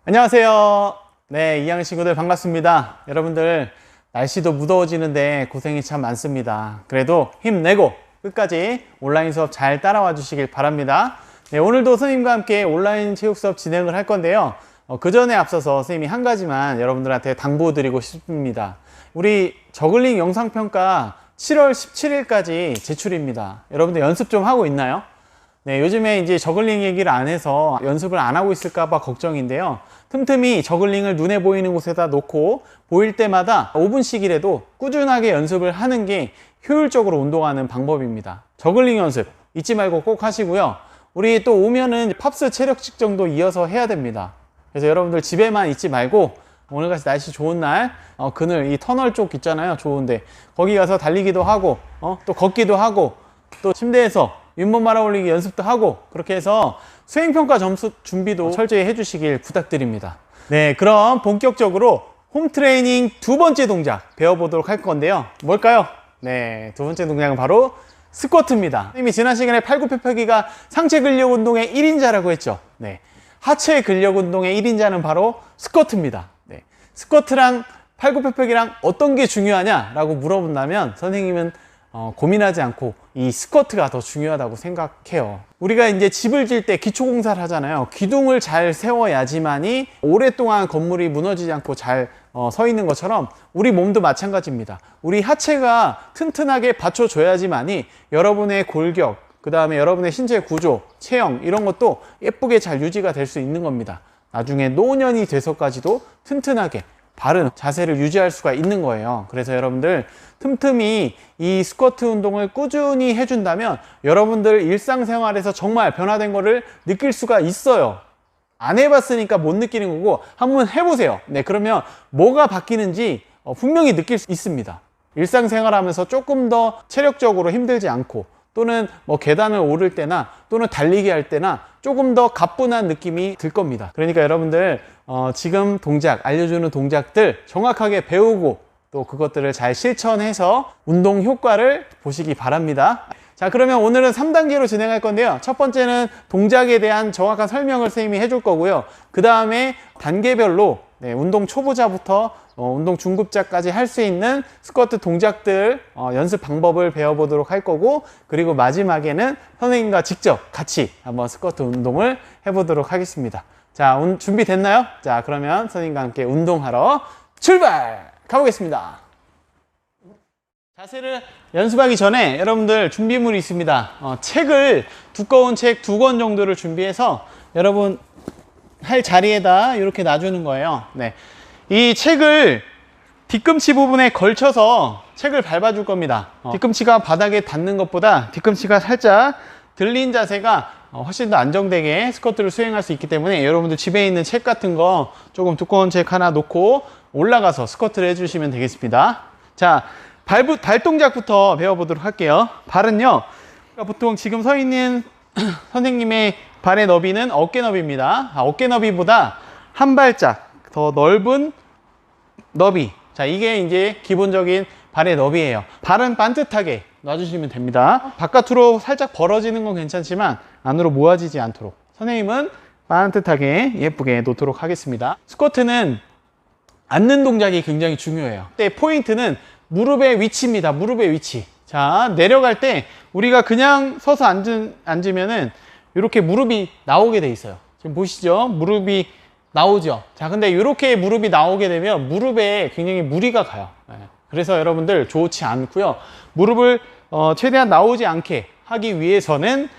안녕하세요. 네, 이양 친구들 반갑습니다. 여러분들 날씨도 무더워지는데 고생이 참 많습니다. 그래도 힘내고 끝까지 온라인 수업 잘 따라와 주시길 바랍니다. 네, 오늘도 선생님과 함께 온라인 체육 수업 진행을 할 건데요. 그 전에 앞서서 선생님이 한 가지만 여러분들한테 당부드리고 싶습니다. 우리 저글링 영상평가 7월 17일까지 제출입니다. 여러분들 연습 좀 하고 있나요? 네, 요즘에 이제 저글링 얘기를 안 해서 연습을 안 하고 있을까봐 걱정인데요. 틈틈이 저글링을 눈에 보이는 곳에다 놓고 보일 때마다 5분씩이라도 꾸준하게 연습을 하는 게 효율적으로 운동하는 방법입니다. 저글링 연습 잊지 말고 꼭 하시고요. 우리 또 오면은 팝스 체력 측정도 이어서 해야 됩니다. 그래서 여러분들 집에만 있지 말고 오늘같이 날씨 좋은 날 그늘 이 터널 쪽 있잖아요. 좋은데 거기 가서 달리기도 하고 또 걷기도 하고 또 침대에서 윗몸 말아 올리기 연습도 하고 그렇게 해서 수행평가 점수 준비도 철저히 해주시길 부탁드립니다. 네, 그럼 본격적으로 홈트레이닝 두 번째 동작 배워보도록 할 건데요. 뭘까요? 네, 두 번째 동작은 바로 스쿼트입니다. 선생님이 지난 시간에 팔굽혀펴기가 상체 근력 운동의 1인자라고 했죠. 네, 하체 근력 운동의 1인자는 바로 스쿼트입니다. 네, 스쿼트랑 팔굽혀펴기랑 어떤 게 중요하냐라고 물어본다면 선생님은 고민하지 않고 이 스쿼트가 더 중요하다고 생각해요. 우리가 이제 집을 질 때 기초공사를 하잖아요. 기둥을 잘 세워야지만이 오랫동안 건물이 무너지지 않고 잘 서 있는 것처럼 우리 몸도 마찬가지입니다. 우리 하체가 튼튼하게 받쳐줘야지만이 여러분의 골격, 그 다음에 여러분의 신체 구조, 체형 이런 것도 예쁘게 잘 유지가 될 수 있는 겁니다. 나중에 노년이 돼서까지도 튼튼하게 바른 자세를 유지할 수가 있는 거예요. 그래서 여러분들 틈틈이 이 스쿼트 운동을 꾸준히 해준다면 여러분들 일상생활에서 정말 변화된 거를 느낄 수가 있어요. 안 해봤으니까 못 느끼는 거고 한번 해보세요. 네, 그러면 뭐가 바뀌는지 분명히 느낄 수 있습니다. 일상생활 하면서 조금 더 체력적으로 힘들지 않고 또는 뭐 계단을 오를 때나 또는 달리기 할 때나 조금 더 가뿐한 느낌이 들 겁니다. 그러니까 여러분들 지금 동작, 알려주는 동작들 정확하게 배우고 또 그것들을 잘 실천해서 운동 효과를 보시기 바랍니다. 자, 그러면 오늘은 3단계로 진행할 건데요. 첫 번째는 동작에 대한 정확한 설명을 선생님이 해줄 거고요. 그 다음에 단계별로 운동 초보자부터 운동 중급자까지 할 수 있는 스쿼트 동작들 연습 방법을 배워보도록 할 거고, 그리고 마지막에는 선생님과 직접 같이 한번 스쿼트 운동을 해보도록 하겠습니다. 자, 준비됐나요? 자, 그러면 선생님과 함께 운동하러 출발! 가보겠습니다. 자세를 연습하기 전에 여러분들 준비물이 있습니다. 책을 두꺼운 책 2권 정도를 준비해서 여러분 할 자리에다 이렇게 놔주는 거예요. 네, 이 책을 뒤꿈치 부분에 걸쳐서 책을 밟아줄 겁니다. 뒤꿈치가 바닥에 닿는 것보다 뒤꿈치가 살짝 들린 자세가 훨씬 더 안정되게 스쿼트를 수행할 수 있기 때문에 여러분들 집에 있는 책 같은 거 조금 두꺼운 책 하나 놓고 올라가서 스쿼트를 해주시면 되겠습니다. 자, 발 동작부터 배워보도록 할게요. 발은요, 보통 지금 서 있는 선생님의 발의 너비는 어깨 너비입니다. 어깨 너비보다 한 발짝 더 넓은 너비. 자, 이게 이제 기본적인 발의 너비예요. 발은 반듯하게 놔주시면 됩니다. 바깥으로 살짝 벌어지는 건 괜찮지만 안으로 모아지지 않도록 선생님은 반듯하게 예쁘게 놓도록 하겠습니다. 스쿼트는 앉는 동작이 굉장히 중요해요. 그때 포인트는 무릎의 위치입니다. 무릎의 위치. 자, 내려갈 때 우리가 그냥 서서 앉으면은 이렇게 무릎이 나오게 돼 있어요. 지금 보시죠? 무릎이 나오죠? 자, 근데 이렇게 무릎이 나오게 되면 무릎에 굉장히 무리가 가요. 그래서 여러분들 좋지 않고요. 무릎을 최대한 나오지 않게 하기 위해서는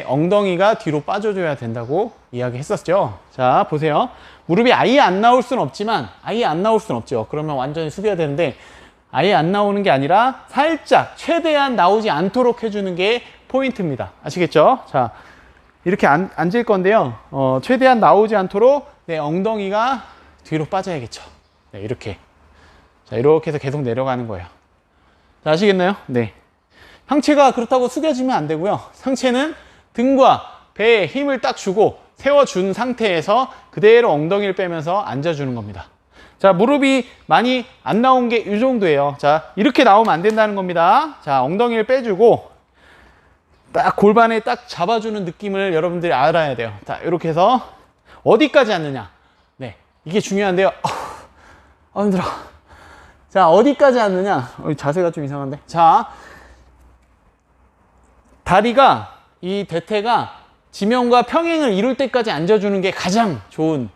엉덩이가 뒤로 빠져줘야 된다고 이야기했었죠. 자, 보세요. 무릎이 아예 안 나올 수는 없지만 아예 안 나올 수는 없죠. 그러면 완전히 숙여야 되는데 아예 안 나오는 게 아니라 살짝 최대한 나오지 않도록 해주는 게 포인트입니다. 아시겠죠? 자, 이렇게 앉을 건데요. 최대한 나오지 않도록 엉덩이가 뒤로 빠져야겠죠. 네, 이렇게. 자, 이렇게 해서 계속 내려가는 거예요. 자, 아시겠나요? 네. 상체가 그렇다고 숙여지면 안 되고요. 상체는 등과 배에 힘을 딱 주고 세워준 상태에서 그대로 엉덩이를 빼면서 앉아주는 겁니다. 자, 무릎이 많이 안 나온 게 이 정도예요. 자, 이렇게 나오면 안 된다는 겁니다. 자, 엉덩이를 빼주고 딱 골반에 딱 잡아주는 느낌을 여러분들이 알아야 돼요. 자, 이렇게 해서 어디까지 앉느냐. 네, 이게 중요한데요. 힘들어. 자, 어디까지 앉느냐? 자세가 좀 이상한데. 자, 다리가, 이 대퇴가 지면과 평행을 이룰 때까지 앉아주는 게 가장 좋은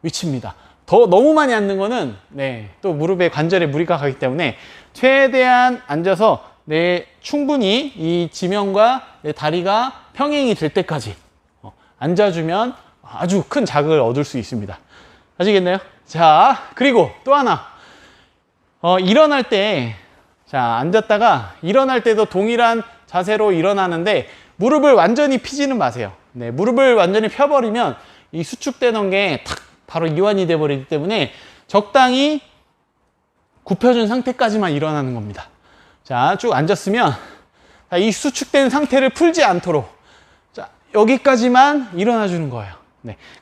위치입니다. 너무 많이 앉는 거는, 또 무릎에 관절에 무리가 가기 때문에 최대한 앉아서 충분히 이 지면과 내 다리가 평행이 될 때까지 앉아주면 아주 큰 자극을 얻을 수 있습니다. 아시겠나요? 자, 그리고 또 하나. 일어날 때, 자, 앉았다가 일어날 때도 동일한 자세로 일어나는데 무릎을 완전히 피지는 마세요. 무릎을 완전히 펴버리면 이 수축되는 게 탁 바로 이완이 돼버리기 때문에 적당히 굽혀준 상태까지만 일어나는 겁니다. 자, 쭉 앉았으면 이 수축된 상태를 풀지 않도록 자, 여기까지만 일어나 주는 거예요.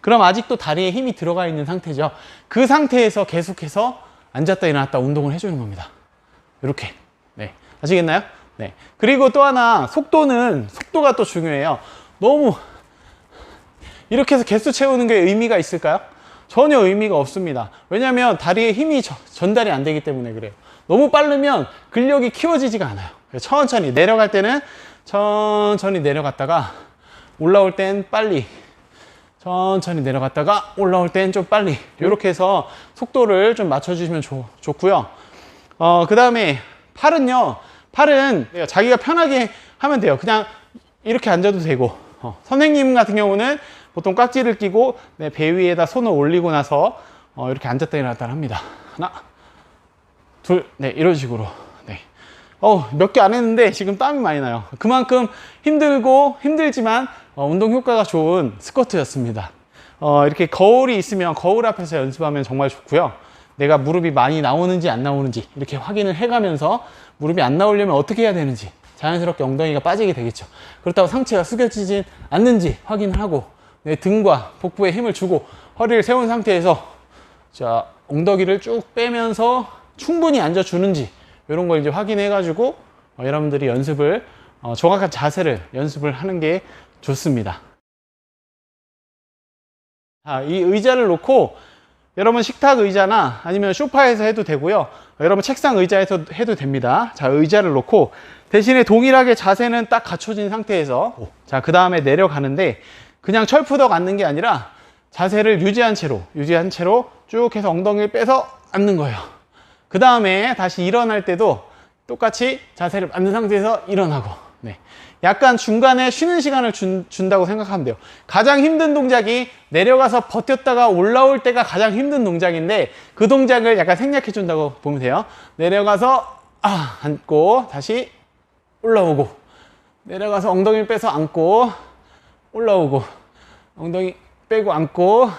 그럼 아직도 다리에 힘이 들어가 있는 상태죠. 그 상태에서 계속해서 앉았다 일어났다 운동을 해주는 겁니다. 이렇게. 아시겠나요? 그리고 또 하나, 속도가 또 중요해요. 너무 이렇게 해서 개수 채우는 게 의미가 있을까요? 전혀 의미가 없습니다. 왜냐하면 다리에 힘이 전달이 안 되기 때문에 그래요. 너무 빠르면 근력이 키워지지가 않아요. 천천히 내려갈 때는 천천히 내려갔다가 올라올 땐 빨리, 천천히 내려갔다가 올라올 땐 좀 빨리, 이렇게 해서 속도를 좀 맞춰주시면 좋고요. 그 다음에 팔은 자기가 편하게 하면 돼요. 그냥 이렇게 앉아도 되고, 선생님 같은 경우는 보통 깍지를 끼고 배 위에다 손을 올리고 나서 이렇게 앉았다 일어났다 합니다. 하나, 둘, 이런 식으로. 몇 개 안 했는데 지금 땀이 많이 나요. 그만큼 힘들지만 운동 효과가 좋은 스쿼트였습니다. 이렇게 거울이 있으면 거울 앞에서 연습하면 정말 좋고요. 내가 무릎이 많이 나오는지 안 나오는지 이렇게 확인을 해가면서 무릎이 안 나오려면 어떻게 해야 되는지 자연스럽게 엉덩이가 빠지게 되겠죠. 그렇다고 상체가 숙여지진 않는지 확인을 하고 등과 복부에 힘을 주고 허리를 세운 상태에서 자, 엉덩이를 쭉 빼면서 충분히 앉아주는지 이런 걸 이제 확인해 가지고 여러분들이 연습을 정확한 자세를 연습을 하는 게 좋습니다. 자, 이 의자를 놓고 여러분 식탁 의자나 아니면 소파에서 해도 되고요. 여러분 책상 의자에서 해도 됩니다. 자, 의자를 놓고 대신에 동일하게 자세는 딱 갖춰진 상태에서 자, 그 다음에 내려가는데 그냥 철푸덕 앉는 게 아니라 자세를 유지한 채로 쭉 해서 엉덩이를 빼서 앉는 거예요. 그 다음에 다시 일어날 때도 똑같이 자세를 맞는 상태에서 일어나고 약간 중간에 쉬는 시간을 준다고 생각하면 돼요. 가장 힘든 동작이 내려가서 버텼다가 올라올 때가 가장 힘든 동작인데 그 동작을 약간 생략해 준다고 보면 돼요. 내려가서 앉고 다시 올라오고 내려가서 엉덩이를 빼서 앉고 올라오고 엉덩이 빼고 앉고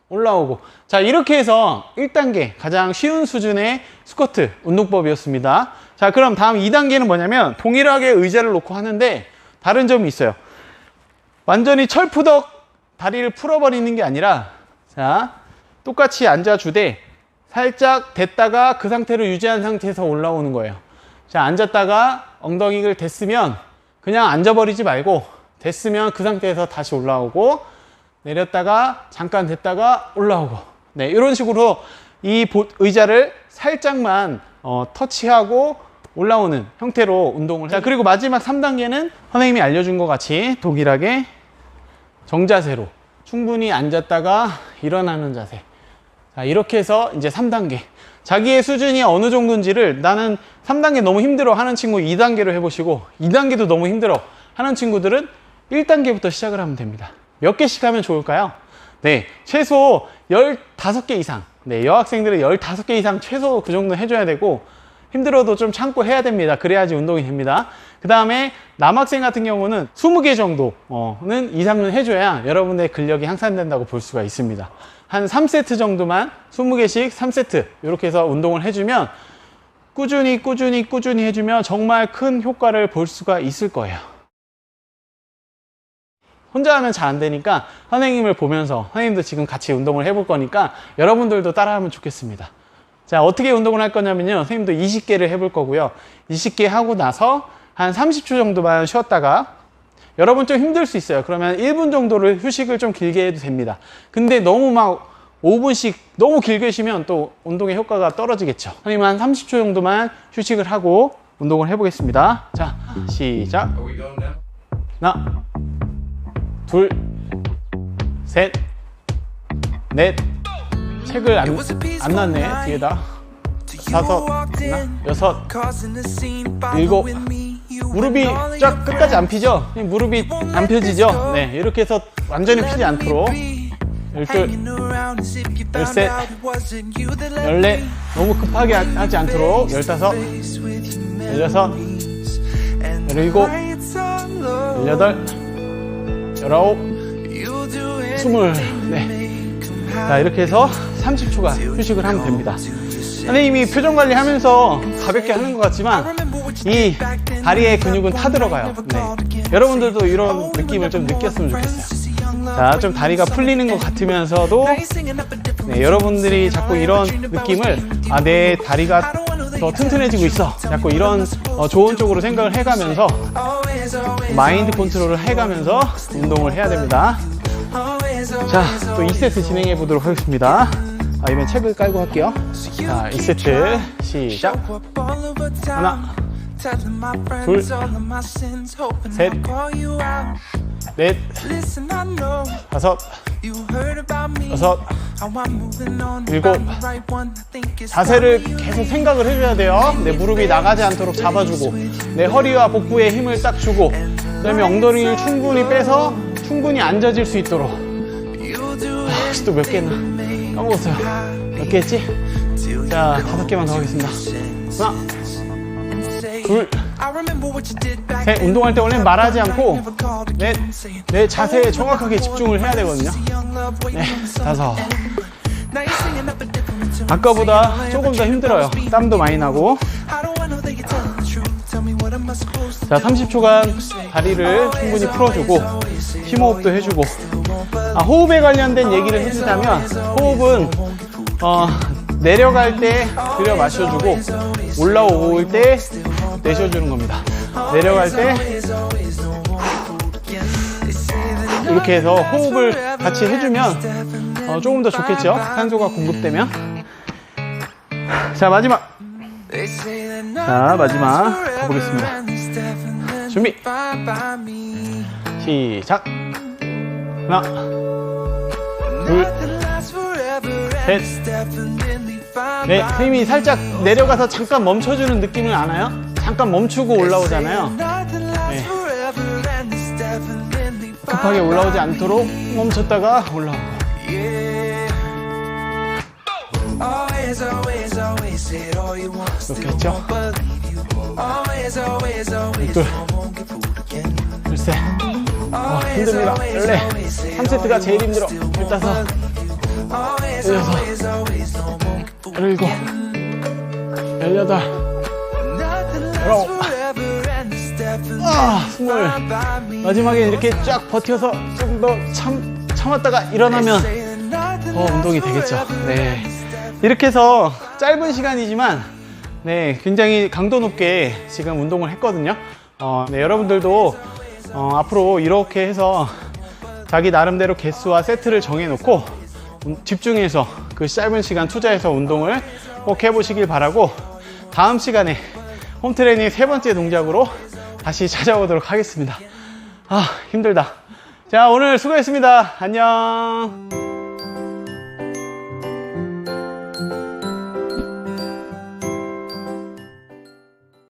올라오고 자, 이렇게 해서 1단계 가장 쉬운 수준의 스쿼트 운동법이었습니다. 자, 그럼 다음 2단계는 뭐냐면 동일하게 의자를 놓고 하는데 다른 점이 있어요. 완전히 철푸덕 다리를 풀어버리는 게 아니라 자, 똑같이 앉아주되 살짝 댔다가 그 상태로 유지한 상태에서 올라오는 거예요. 자, 앉았다가 엉덩이를 댔으면 그냥 앉아버리지 말고 댔으면 그 상태에서 다시 올라오고 내렸다가 잠깐 댔다가 올라오고 이런 식으로 이 의자를 살짝만 터치하고 올라오는 형태로 운동을 자, 그리고 마지막 3단계는 선생님이 알려준 것 같이 동일하게 정자세로 충분히 앉았다가 일어나는 자세. 자, 이렇게 해서 이제 3단계 자기의 수준이 어느 정도인지를 나는 3단계 너무 힘들어 하는 친구 2단계로 해보시고 2단계도 너무 힘들어 하는 친구들은 1단계부터 시작을 하면 됩니다. 몇 개씩 하면 좋을까요? 최소 15개 이상 여학생들은 15개 이상 최소 그 정도 해줘야 되고 힘들어도 좀 참고 해야 됩니다. 그래야지 운동이 됩니다. 그 다음에 남학생 같은 경우는 20개 정도는 이상은 해줘야 여러분의 근력이 향상된다고 볼 수가 있습니다. 한 3세트 정도만 20개씩 3세트 이렇게 해서 운동을 해주면 꾸준히 해주면 정말 큰 효과를 볼 수가 있을 거예요. 혼자 하면 잘 안 되니까 선생님을 보면서 선생님도 지금 같이 운동을 해볼 거니까 여러분들도 따라하면 좋겠습니다. 자, 어떻게 운동을 할 거냐면요. 선생님도 20개를 해볼 거고요. 20개 하고 나서 한 30초 정도만 쉬었다가 여러분 좀 힘들 수 있어요. 그러면 1분 정도를 휴식을 좀 길게 해도 됩니다. 근데 너무 막 5분씩 너무 길게 쉬면 또 운동의 효과가 떨어지겠죠. 선생님 한 30초 정도만 휴식을 하고 운동을 해보겠습니다. 자, 시작. 하나, 둘, 셋, 넷. 책을 안 놨네, 뒤에다. 다섯, 하나, 여섯, 일곱. 무릎이 쫙 끝까지 안 피죠? 무릎이 안 펴지죠? 네, 이렇게 해서 완전히 피지 않도록. 12, 13, 14, 너무 급하게 하지 않도록. 15, 16, 17, 18, 19, 20. 네. 자, 이렇게 해서 30초간 휴식을 하면 됩니다. 선생님이 표정 관리 하면서 가볍게 하는 것 같지만 이 다리의 근육은 타 들어가요. 네. 여러분들도 이런 느낌을 좀 느꼈으면 좋겠어요. 자, 좀 다리가 풀리는 것 같으면서도 네, 여러분들이 자꾸 이런 느낌을 내 다리가 더 튼튼해지고 있어. 자꾸 이런 좋은 쪽으로 생각을 해가면서 마인드 컨트롤을 해가면서 운동을 해야 됩니다. 자, 또 2세트 진행해 보도록 하겠습니다. 이번엔 책을 깔고 할게요. 자, 2세트 시작. 하나, 둘, 셋, 넷, 다섯, 여섯, 일곱. 자세를 계속 생각을 해줘야 돼요. 내 무릎이 나가지 않도록 잡아주고, 내 허리와 복부에 힘을 딱 주고, 그 다음에 엉덩이를 충분히 빼서 충분히 앉아질 수 있도록. 또 몇 개 했나? 까먹었어요. 몇 개 했지? 자, 5개만 더 하겠습니다. 하나, 둘, 셋. 운동할 때 원래 말하지 않고 내 자세에 정확하게 집중을 해야 되거든요. 네, 5. 아까보다 조금 더 힘들어요. 땀도 많이 나고. 자, 30초간 다리를 충분히 풀어주고 심호흡도 해주고. 호흡에 관련된 얘기를 해주자면, 호흡은 내려갈 때 들여 마셔주고 올라올 때 내쉬어주는 겁니다. 내려갈 때 이렇게 해서 호흡을 같이 해주면 조금 더 좋겠죠? 산소가 공급되면. 자, 마지막. 자, 마지막 가보겠습니다. 준비. 시작. 하나, 둘, 셋, 네. 힘이 살짝 내려가서 잠깐 멈춰주는 느낌을 아나요? 잠깐 멈추고 올라오잖아요. 네. 급하게 올라오지 않도록 멈췄다가 올라오고. 이렇게 했죠? 둘, 둘셋. 힘듭니다. 14. 3세트가 제일 힘들어. 15, 16, 17, 18, 19, 20. 마지막에 이렇게 쫙 버텨서 좀 더 참았다가 일어나면 운동이 되겠죠. 네. 이렇게 해서 짧은 시간이지만 네, 굉장히 강도 높게 지금 운동을 했거든요. 네, 여러분들도 앞으로 이렇게 해서 자기 나름대로 개수와 세트를 정해놓고 집중해서 그 짧은 시간 투자해서 운동을 꼭 해보시길 바라고, 다음 시간에 홈트레이닝 3번째 동작으로 다시 찾아오도록 하겠습니다. 힘들다. 자, 오늘 수고했습니다. 안녕.